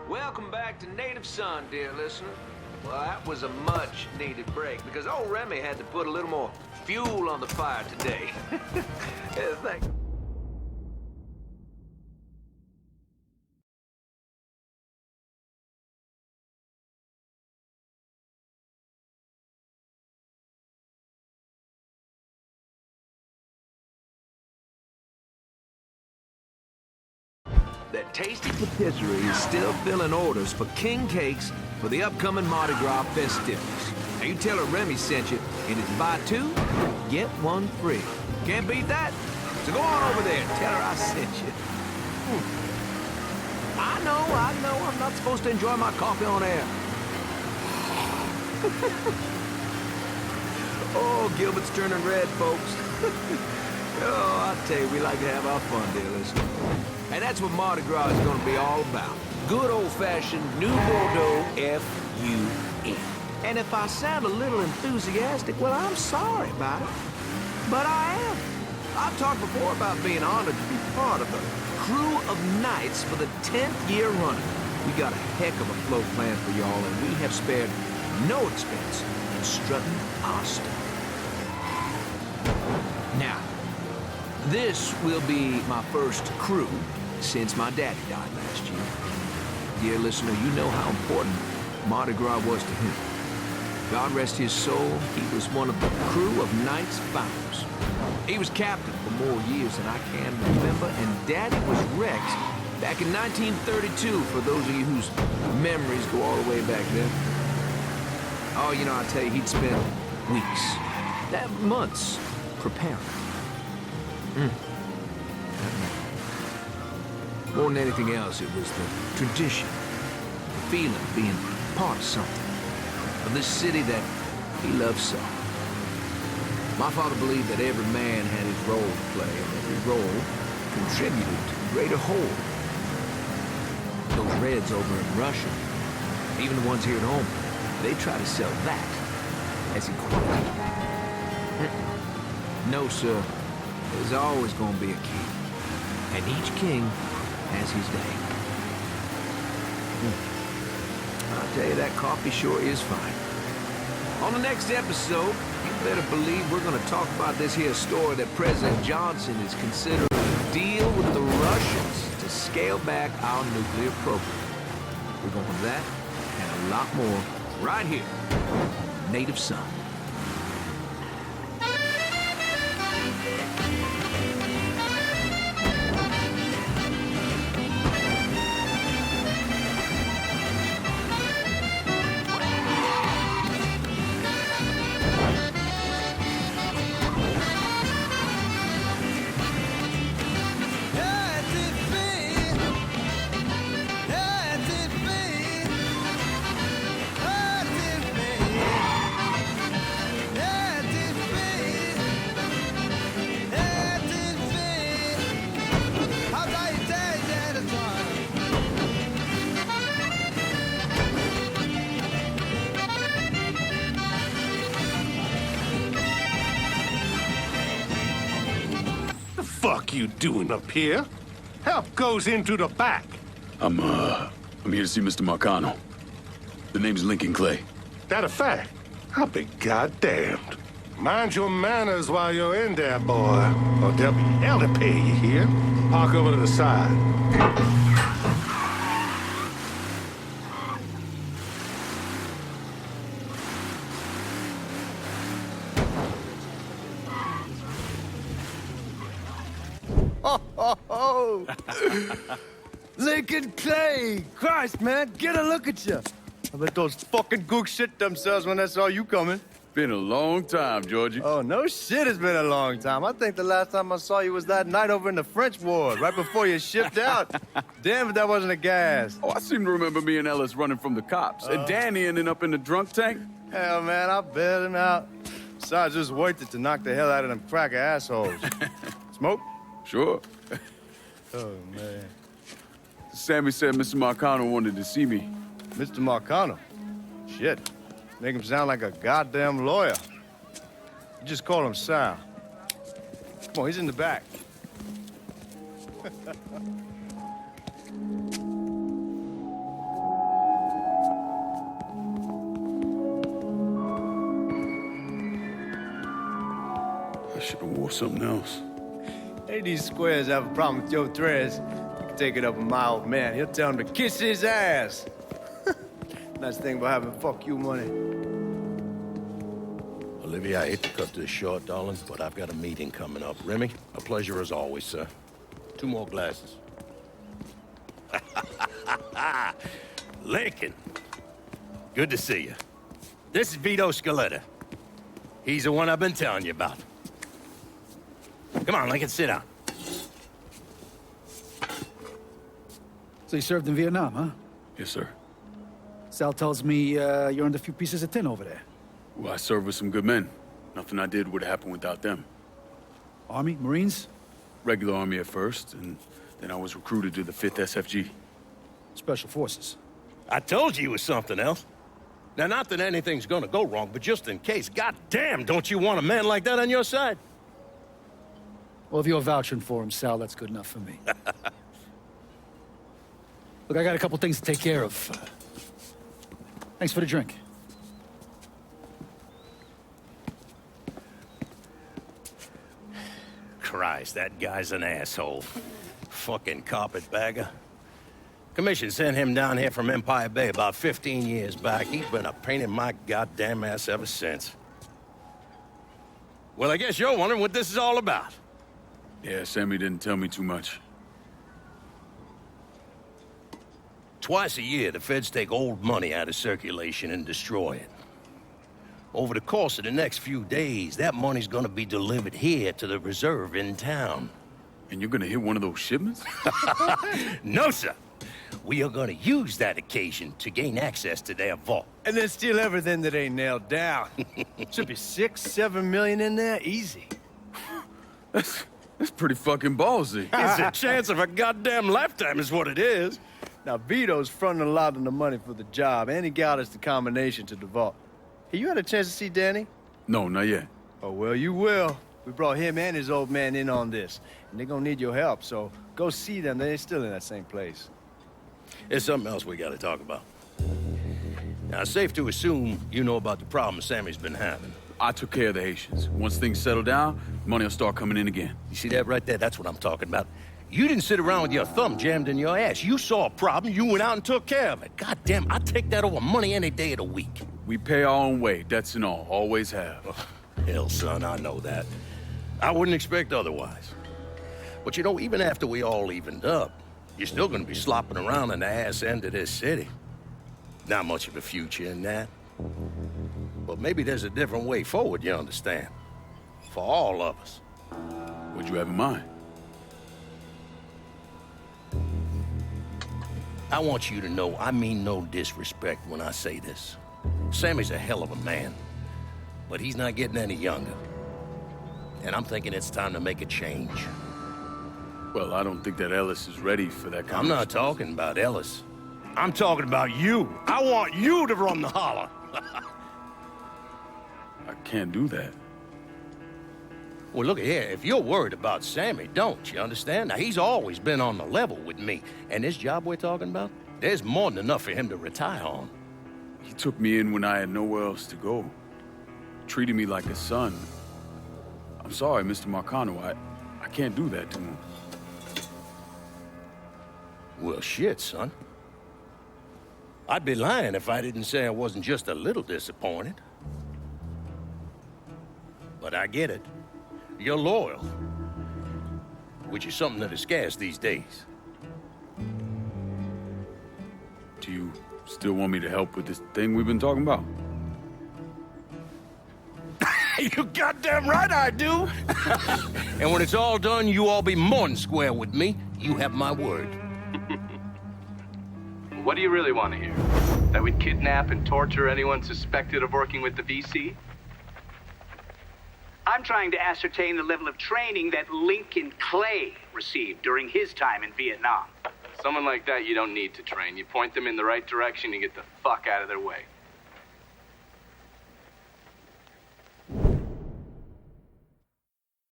Welcome back to Native Son, dear listener. Well, that was a much-needed break, because old Remy had to put a little more fuel on the fire today. Yeah, thanks. That tasty patisserie is still filling orders for king cakes for the upcoming Mardi Gras festivities. Now you tell her Remy sent you, and it's buy two, get one free. Can't beat that? So go on over there and tell her I sent you. I know, I'm not supposed to enjoy my coffee on air. Oh, Gilbert's turning red, folks. Oh, I tell you, we like to have our fun, dear listener. And that's what Mardi Gras is going to be all about. Good old-fashioned New Bordeaux F-U-N. And if I sound a little enthusiastic, well, I'm sorry about it. But I am. I've talked before about being honored to be part of the crew of knights for the 10th year running. We got a heck of a float planned for y'all, and we have spared no expense in strutting our stuff. Now, this will be my first crew since my daddy died last year. Dear listener, you know how important Mardi Gras was to him. God rest his soul, he was one of the crew of Knights Founders. He was captain for more years than I can remember, and Daddy was Rex back in 1932, for those of you whose memories go all the way back then. Oh, you know, I tell you, he'd spend weeks, months, preparing. More than anything else, it was the tradition, the feeling of being part of something, of this city that he loved so. My father believed that every man had his role to play, and every role contributed to the greater whole. Those Reds over in Russia, even the ones here at home, they try to sell that as equality. No, sir. There's always going to be a king, and each king has his day. I'll tell you, that coffee sure is fine. On the next episode, you better believe we're going to talk about this here story that President Johnson is considering a deal with the Russians to scale back our nuclear program. We're going to that and a lot more right here, Native Son. Fuck you doing up here? Help goes into the back. I'm here to see Mr. Marcano. The name's Lincoln Clay. That a fact? I'll be goddamned. Mind your manners while you're in there, boy, or there'll be hell to pay you here. Park over to the side. Oh, Lincoln Clay! Christ, man, get a look at you. I bet those fucking gooks shit themselves when they saw you coming. Been a long time, Georgie. Oh, no shit, it's been a long time. I think the last time I saw you was that night over in the French ward, right before you shipped out. Damn if that wasn't a gas. Oh, I seem to remember me and Ellis running from the cops, and Danny ending up in the drunk tank. Hell, man, I bailed him out. Besides, it was worth it to knock the hell out of them cracker assholes. Smoke? Sure. Oh, man. Sammy said Mr. Marcano wanted to see me. Mr. Marcano? Shit. Make him sound like a goddamn lawyer. You just call him Sal. Come on, he's in the back. I should have wore something else. Hey, these squares have a problem with your threads. You can take it up with my old man. He'll tell him to kiss his ass. Nice thing about having fuck you money. Olivia, I hate to cut this short, darling, but I've got a meeting coming up. Remy, a pleasure as always, sir. 2 more glasses. Lincoln. Good to see you. This is Vito Scaletta. He's the one I've been telling you about. Come on, Lincoln, sit down. So you served in Vietnam, huh? Yes, sir. Sal tells me you earned a few pieces of tin over there. Well, I served with some good men. Nothing I did would have happened without them. Army? Marines? Regular Army at first, and then I was recruited to the 5th SFG. Special Forces. I told you it was something else. Now, not that anything's gonna go wrong, but just in case, goddamn, don't you want a man like that on your side? Well, if you're vouching for him, Sal, that's good enough for me. Look, I got a couple things to take care of. Thanks for the drink. Christ, that guy's an asshole. Fucking carpetbagger. Commission sent him down here from Empire Bay about 15 years back. He's been a pain in my goddamn ass ever since. Well, I guess you're wondering what this is all about. Yeah, Sammy didn't tell me too much. Twice a year, the feds take old money out of circulation and destroy it. Over the course of the next few days, that money's gonna be delivered here to the reserve in town. And you're gonna hit one of those shipments? No, sir. We are gonna use that occasion to gain access to their vault. And then steal everything that ain't nailed down. Should be 6, 7 million in there, easy. That's pretty fucking ballsy. It's a chance of a goddamn lifetime is what it is. Now, Vito's fronting a lot of the money for the job, and he got us the combination to the vault. Hey, you had a chance to see Danny? No, not yet. Oh, well, you will. We brought him and his old man in on this, and they're gonna need your help, so go see them. They're still in that same place. There's something else we gotta talk about. Now, it's safe to assume you know about the problem Sammy's been having. I took care of the Haitians. Once things settle down, money will start coming in again. You see that right there? That's what I'm talking about. You didn't sit around with your thumb jammed in your ass. You saw a problem, you went out and took care of it. God damn, I'd take that over money any day of the week. We pay our own way, debts and all. Always have. Oh, hell, son, I know that. I wouldn't expect otherwise. But you know, even after we all evened up, you're still gonna be slopping around in the ass end of this city. Not much of a future in that. But maybe there's a different way forward, you understand? For all of us. What'd you have in mind? I want you to know I mean no disrespect when I say this. Sammy's a hell of a man, but he's not getting any younger. And I'm thinking it's time to make a change. Well, I don't think that Ellis is ready for that kind I'm not talking about Ellis. I'm talking about you. I want you to run the holler. I can't do that. Well, look here, if you're worried about Sammy, don't, you understand? Now, he's always been on the level with me. And this job we're talking about, there's more than enough for him to retire on. He took me in when I had nowhere else to go. Treated me like a son. I'm sorry, Mr. Marcano. I can't do that to him. Well, shit, son. I'd be lying if I didn't say I wasn't just a little disappointed. But I get it. You're loyal. Which is something that is scarce these days. Do you still want me to help with this thing we've been talking about? You goddamn right I do! And when it's all done, you all be more than square with me. You have my word. What do you really want to hear? That we'd kidnap and torture anyone suspected of working with the VC? I'm trying to ascertain the level of training that Lincoln Clay received during his time in Vietnam. Someone like that you don't need to train. You point them in the right direction, you get the fuck out of their way.